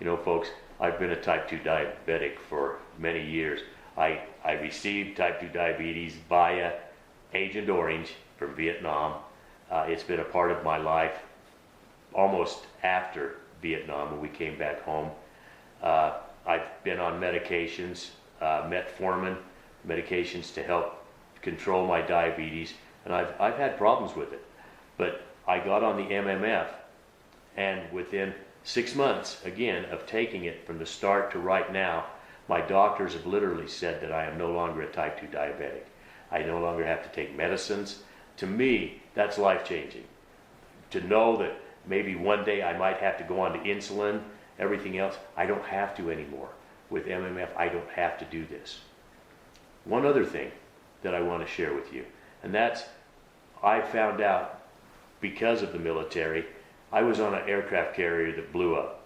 You know, folks, I've been a type 2 diabetic for many years. I received type 2 diabetes via Agent Orange from Vietnam. It's been a part of my life almost after Vietnam when we came back home. I've been on medications, metformin medications to help control my diabetes, and I've had problems with it. But I got on the MMF, and within 6 months, again, of taking it from the start to right now, my doctors have literally said that I am no longer a type 2 diabetic. I no longer have to take medicines. To me, that's life-changing. To know that maybe one day I might have to go on to insulin, everything else, I don't have to anymore. With MMF, I don't have to do this. One other thing that I want to share with you, and that's, I found out because of the military, I was on an aircraft carrier that blew up.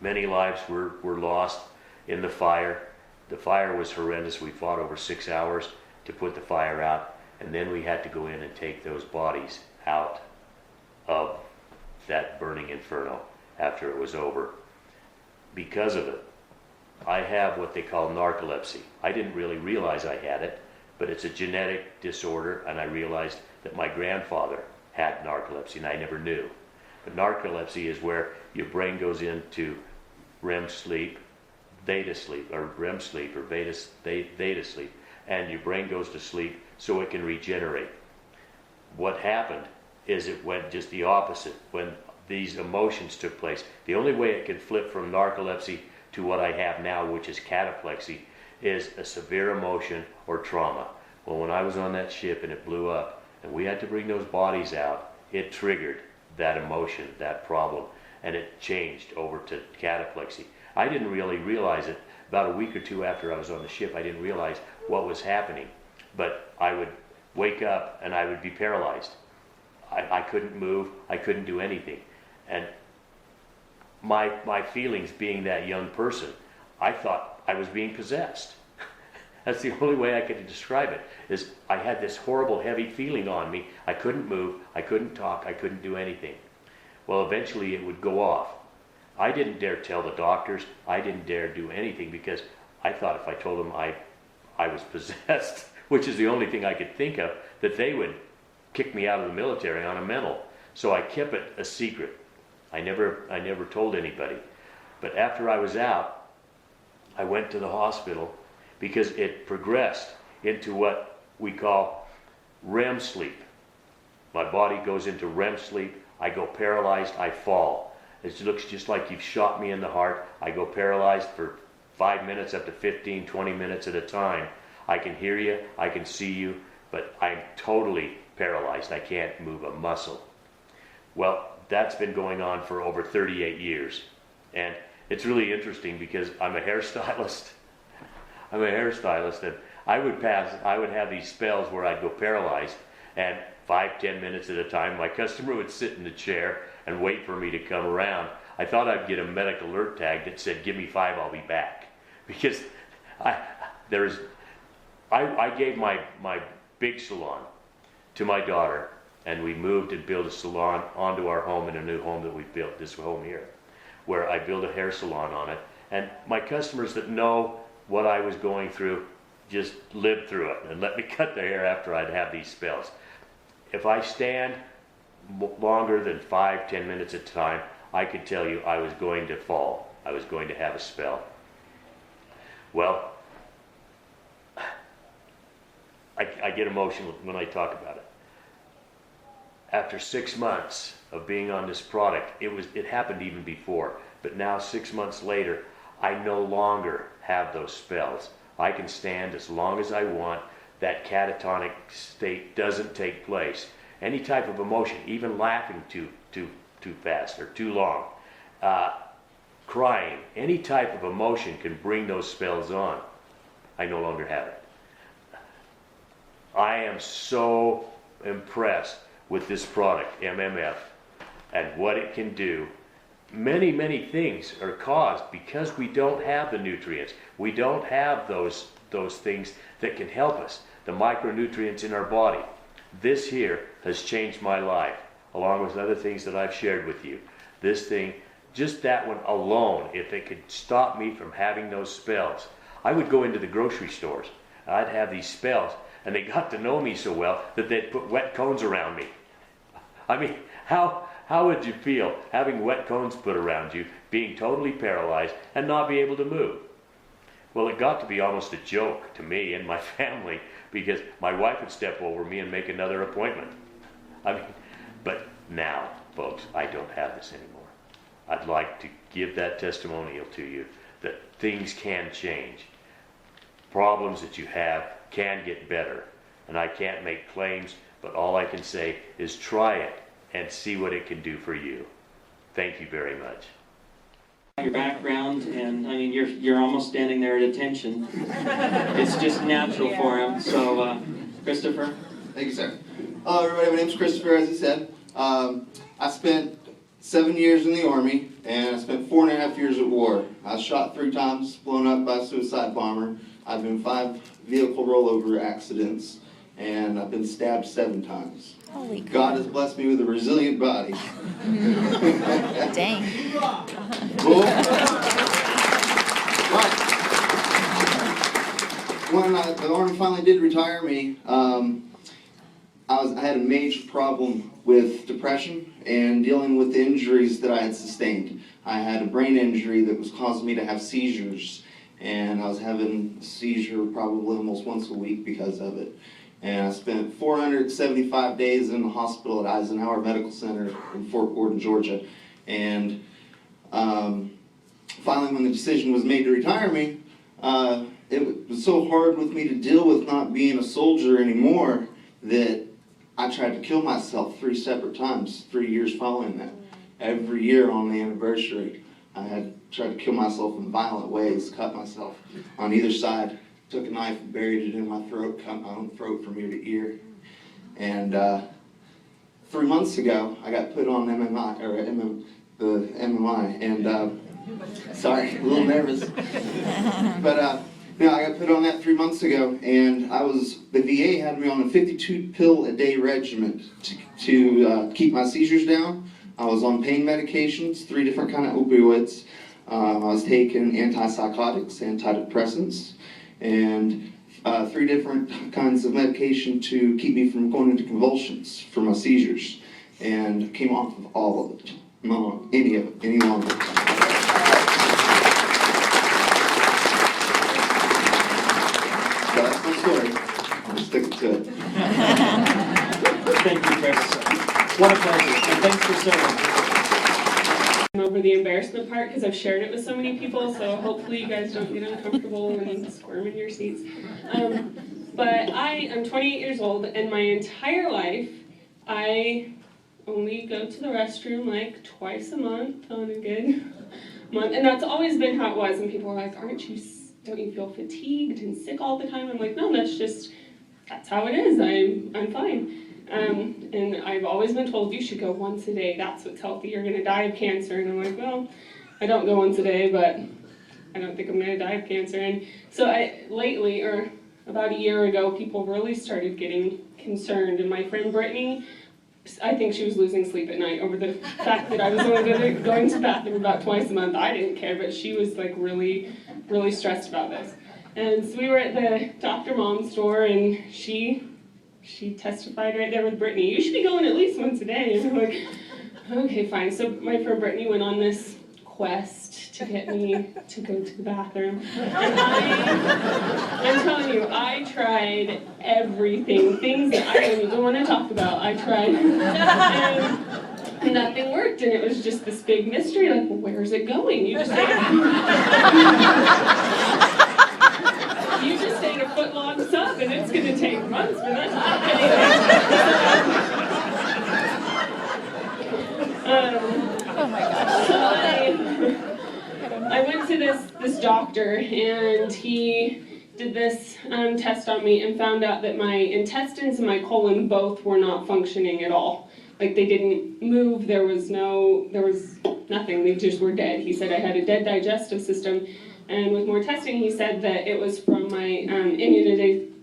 Many lives were lost in the fire. The fire was horrendous. We fought over 6 hours to put the fire out, and then we had to go in and take those bodies out of that burning inferno after it was over. Because of it, I have what they call narcolepsy. I didn't really realize I had it, but it's a genetic disorder, and I realized that my grandfather had narcolepsy, and I never knew. But narcolepsy is where your brain goes into REM sleep, theta sleep, or REM sleep, or theta sleep, and your brain goes to sleep so it can regenerate. What happened is it went just the opposite when these emotions took place. The only way it could flip from narcolepsy to what I have now, which is cataplexy, is a severe emotion or trauma. Well, when I was on that ship and it blew up, and we had to bring those bodies out, it triggered that emotion, that problem, and it changed over to cataplexy. I didn't really realize it. About a week or two after I was on the ship, I didn't realize what was happening. But I would wake up and I would be paralyzed. I couldn't move, I couldn't do anything. And my feelings, being that young person, I thought I was being possessed. That's the only way I could describe it, is I had this horrible heavy feeling on me. I couldn't move, I couldn't talk, I couldn't do anything. Well, eventually it would go off. I didn't dare tell the doctors, I didn't dare do anything, because I thought if I told them I was possessed, which is the only thing I could think of, that they would kick me out of the military on a mental. So I kept it a secret. I never told anybody. But after I was out, I went to the hospital because it progressed into what we call REM sleep. My body goes into REM sleep. I go paralyzed. I fall. It looks just like you've shot me in the heart. I go paralyzed for 5 minutes up to 15, 20 minutes at a time. I can hear you. I can see you. But I'm totally paralyzed. I can't move a muscle. Well, that's been going on for over 38 years. And it's really interesting because I'm a hairstylist. I'm a hairstylist, and I would have these spells where I'd go paralyzed, and 5-10 minutes at a time, my customer would sit in the chair and wait for me to come around. I thought I'd get a medical alert tag that said, "Give me 5, I'll be back." Because I gave my big salon to my daughter, and we moved and built a salon onto our home in a new home that we built, this home here, where I built a hair salon on it. And my customers that know what I was going through just lived through it and let me cut their hair after I'd have these spells. If I stand longer than 5-10 minutes at a time, I could tell you I was going to fall. I was going to have a spell. Well, I get emotional when I talk about it. After 6 months of being on this product, it happened even before, but now 6 months later, I no longer have those spells. I can stand as long as I want. That catatonic state doesn't take place. Any type of emotion, even laughing too fast or too long, crying, any type of emotion can bring those spells on. I no longer have it. I am so impressed with this product, MMF, and what it can do. Many, many things are caused because we don't have the nutrients. We don't have those things that can help us, the micronutrients in our body. This here has changed my life, along with other things that I've shared with you. This thing just that one alone, if it could stop me from having those spells. I would go into the grocery stores, and I'd have these spells, and they got to know me so well that they'd put wet cones around me. I mean, how would you feel having wet cones put around you, being totally paralyzed, and not be able to move? Well, it got to be almost a joke to me and my family, because my wife would step over me and make another appointment. I mean, but now, folks, I don't have this anymore. I'd like to give that testimonial to you that things can change. Problems that you have can get better. And I can't make claims, but all I can say is try it and see what it can do for you. Thank you very much. Your background, and I mean, you're almost standing there at attention. It's just natural for him. So, Christopher. Thank you, sir. Hello, everybody. My name's Christopher, as he said. I spent 7 years in the Army, and I spent 4.5 years at war. I was shot 3 times, blown up by a suicide bomber. I've been 5 vehicle rollover accidents, and I've been stabbed 7 times. Holy crap. God has blessed me with a resilient body. Dang. Cool. But when the Army finally did retire me, I had a major problem with depression and dealing with the injuries that I had sustained. I had a brain injury that was causing me to have seizures, and I was having a seizure probably almost once a week because of it. And I spent 475 days in the hospital at Eisenhower Medical Center in Fort Gordon, Georgia. And finally, when the decision was made to retire me, it was so hard with me to deal with not being a soldier anymore that I tried to kill myself 3 separate times, 3 years following that. Every year on the anniversary, I had tried to kill myself in violent ways, cut myself on either side, took a knife and buried it in my throat, cut my own throat from ear to ear. And 3 months ago, I got put on the MMI, and sorry, a little nervous. But I got put on that 3 months ago, and the VA had me on a 52-pill-a-day regimen to keep my seizures down. I was on pain medications, 3 different kind of opioids. I was taking antipsychotics, antidepressants, and 3 different kinds of medication to keep me from going into convulsions for my seizures. And came off of all of it, not on any of it any longer. So that's my story. I'm sticking to it. Thank you, Chris. What a pleasure, and thanks for serving. Over the embarrassment part because I've shared it with so many people, so hopefully you guys don't get uncomfortable and squirm in your seats. But I am 28 years old, and my entire life I only go to the restroom like twice a month on a good month, and that's always been how it was. And people are like, don't you feel fatigued and sick all the time? I'm like, no, that's how it is. I'm fine. And I've always been told you should go once a day. That's what's healthy. You're going to die of cancer. And I'm like, well, I don't go once a day, but I don't think I'm going to die of cancer. And so lately, or about a year ago, people really started getting concerned. And my friend Brittany, I think she was losing sleep at night over the fact that I was only going to the bathroom about twice a month. I didn't care, but she was like really, really stressed about this. And so we were at the Dr. Mom's store, and she testified right there with Brittany, you should be going at least once a day. And I'm like, okay, fine. So my friend Brittany went on this quest to get me to go to the bathroom. And I'm telling you, I tried everything, things that I don't even want to talk about. I tried, and nothing worked. And it was just this big mystery, like, well, where's it going? You just ate a foot-long sub, and it's going to take months for that to happen. Oh my gosh. So I went to this doctor, and he did this test on me and found out that my intestines and my colon both were not functioning at all. like they didn't move, there was nothing, they just were dead. He said I had a dead digestive system, and with more testing he said that it was from my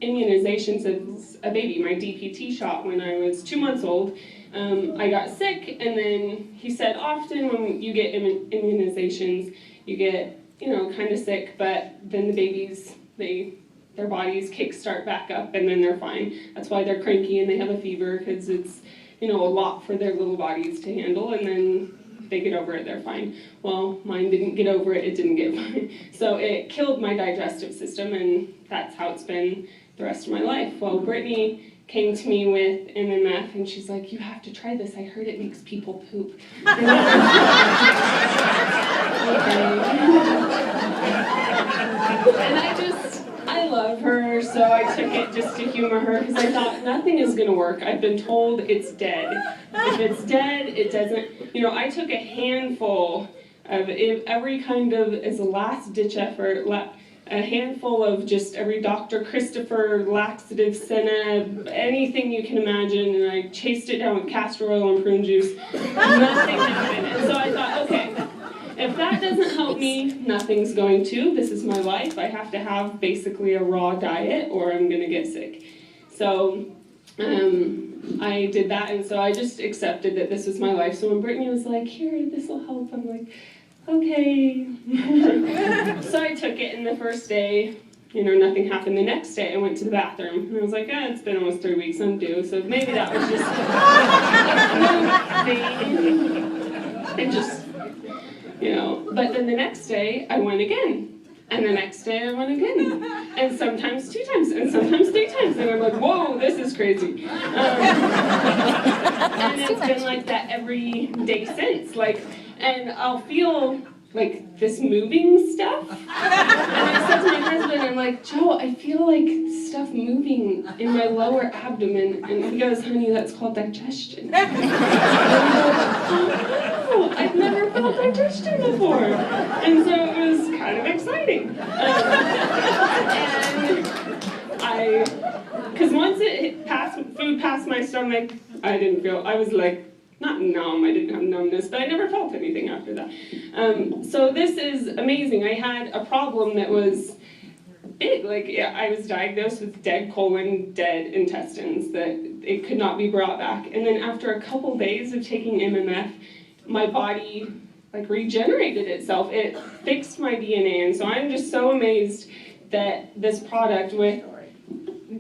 immunizations as a baby, my DPT shot when I was 2 months old. I got sick, and then he said often when you get immunizations, you get, kind of sick, but then the babies, their bodies kickstart back up, and then they're fine. That's why they're cranky and they have a fever, because it's, a lot for their little bodies to handle, and then they get over it, they're fine. Well, mine didn't get over it, it didn't get fine. So it killed my digestive system, and that's how it's been the rest of my life. Well, Brittany came to me with MMF, and she's like, you have to try this, I heard it makes people poop. And I love her, so I took it just to humor her, because I thought nothing is going to work. I've been told it's dead. If it's dead, it doesn't. I took a handful of every kind of, as a last-ditch effort, a handful of just every Dr. Christopher laxative, senna, anything you can imagine, and I chased it down with castor oil and prune juice. Nothing happened. And so I thought, okay, if that doesn't help me, nothing's going to. This is my life. I have to have basically a raw diet or I'm going to get sick. So I did that, and so I just accepted that this was my life. So when Brittany was like, here, this will help, I'm like, okay. So I took it, and the first day, nothing happened. The next day I went to the bathroom, and I was like, it's been almost 3 weeks, I'm due. So maybe that was just and just, but then the next day I went again. And the next day I went again. And sometimes 2 times, and sometimes 3 times. And I'm like, whoa, this is crazy. And it's been like that every day since. And I'll feel like this moving stuff. And I said to my husband, I'm like, Joe, I feel like stuff moving in my lower abdomen. And he goes, honey, that's called digestion. And I'm like, oh, I've never felt digestion before. And so it was kind of exciting. Because once food passed my stomach, I was like, not numb, I didn't have numbness, but I never felt anything after that. So this is amazing. I had a problem that was big. I was diagnosed with dead colon, dead intestines, that it could not be brought back. And then after a couple days of taking MMF, my body regenerated itself. It fixed my DNA, and so I'm just so amazed that this product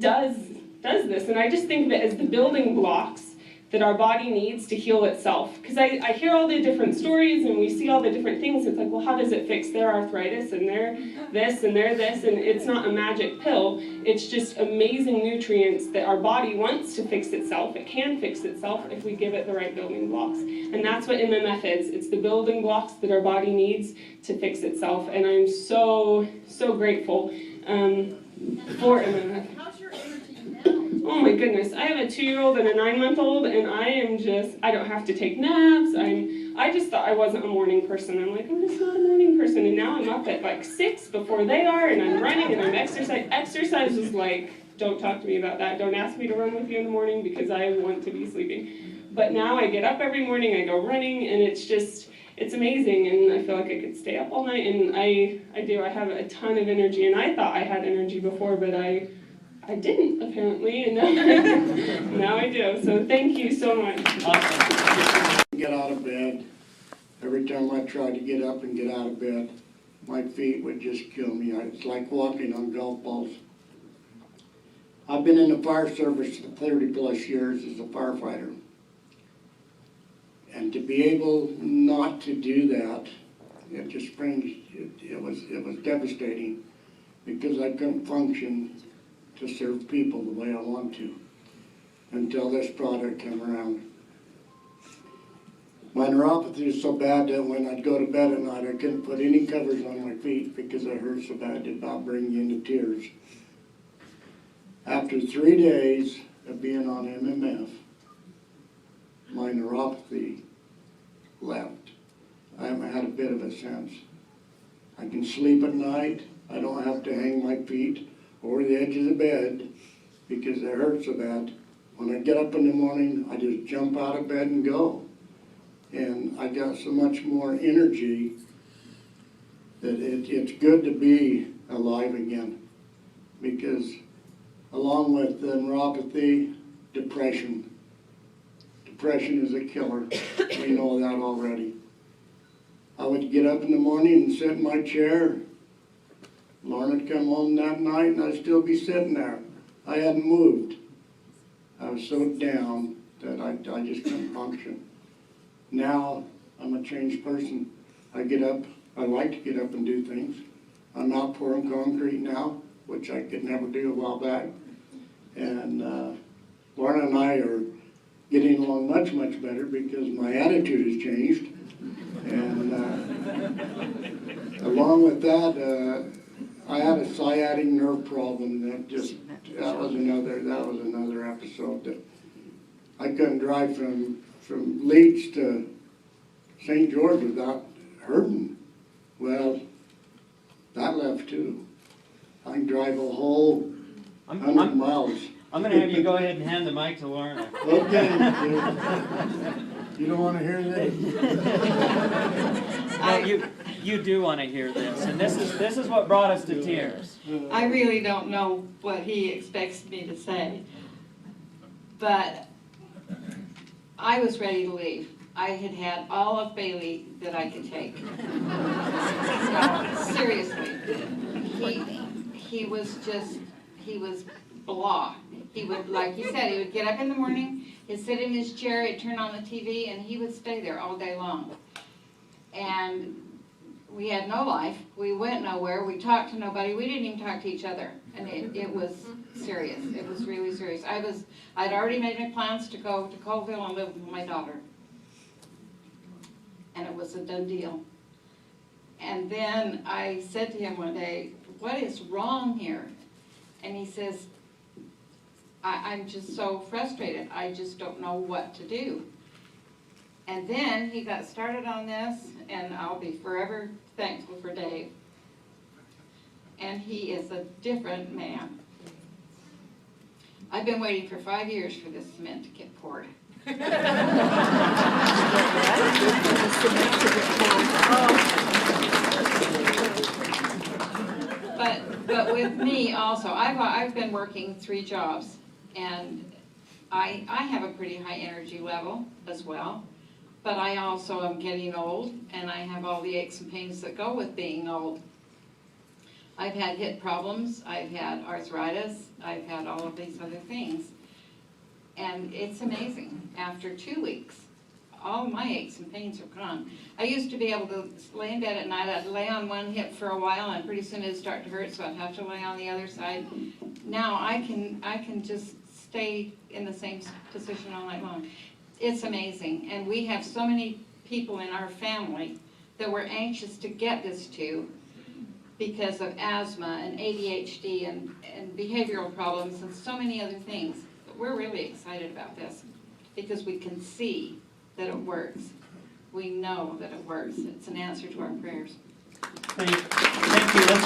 does this. And I just think of it as the building blocks that our body needs to heal itself. Because I hear all the different stories and we see all the different things. It's like, well, how does it fix their arthritis and their this and their this? And it's not a magic pill. It's just amazing nutrients that our body wants to fix itself. It can fix itself if we give it the right building blocks. And that's what MMF is. It's the building blocks that our body needs to fix itself. And I'm so, so grateful for MMF. Oh my goodness, I have a 2-year-old and a 9-month-old, and I don't have to take naps. I just thought I wasn't a morning person. I'm like, I'm just not a morning person, and now I'm up at 6 before they are, and I'm running and I'm exercising. Exercise was like, don't talk to me about that. Don't ask me to run with you in the morning because I want to be sleeping. But now I get up every morning, I go running, and it's amazing, and I feel like I could stay up all night, and I do. I have a ton of energy, and I thought I had energy before, but I didn't, apparently, and now I do. So thank you so much. Awesome. Get out of bed. Every time I tried to get up and get out of bed, my feet would just kill me. It's like walking on golf balls. I've been in the fire service for 30 plus years as a firefighter. And to be able not to do that, it was devastating, because I couldn't function to serve people the way I want to until this product came around. My neuropathy is so bad that when I'd go to bed at night, I couldn't put any covers on my feet because it hurt so bad it about bring you into tears. After 3 days of being on MMF, my neuropathy left. I haven't had a bit of it since. I can sleep at night. I don't have to hang my feet over the edge of the bed because it hurts so bad. When I get up in the morning, I just jump out of bed and go. And I got so much more energy that it's good to be alive again. Because along with neuropathy, depression. Depression is a killer. We know that already. I would get up in the morning and sit in my chair. Lauren would come home that night and I'd still be sitting there. I hadn't moved. I was so down that I just couldn't function. Now I'm a changed person. I get up, I like to get up and do things. I'm out pouring concrete now, which I could never do a while back. And Lauren and I are getting along much, much better because my attitude has changed. And along with that, I had a sciatic nerve problem that was another episode that I couldn't drive from Leeds to St. George without hurting. Well, that left too. I can drive a whole 100 miles. I'm going to have you go ahead and hand the mic to Lorna. Okay. You don't want to hear that? You do want to hear this, and this is what brought us to tears. I really don't know what he expects me to say, but I was ready to leave. I had had all of Bailey that I could take. No, seriously. He was blah. He would, like you said, he would get up in the morning, he'd sit in his chair, he'd turn on the TV, and he would stay there all day long. And we had no life. We went nowhere. We talked to nobody. We didn't even talk to each other. And it was serious. It was really serious. I'd already made my plans to go to Colville and live with my daughter. And it was a done deal. And then I said to him one day, "What is wrong here?" And he says, I'm just so frustrated. I just don't know what to do. And then he got started on this, and I'll be forever thankful for Dave. And he is a different man. I've been waiting for 5 years for this cement to get poured. But with me also, I've been working 3 jobs, and I have a pretty high energy level as well. But I also am getting old, and I have all the aches and pains that go with being old. I've had hip problems, I've had arthritis, I've had all of these other things. And it's amazing. After 2 weeks, all my aches and pains are gone. I used to be able to lay in bed at night, I'd lay on one hip for a while, and pretty soon it'd start to hurt, so I'd have to lay on the other side. Now I can just stay in the same position all night long. It's amazing, and we have so many people in our family that we're anxious to get this to because of asthma and ADHD and behavioral problems and so many other things. But we're really excited about this because we can see that it works. We know that it works. It's an answer to our prayers. Thank you.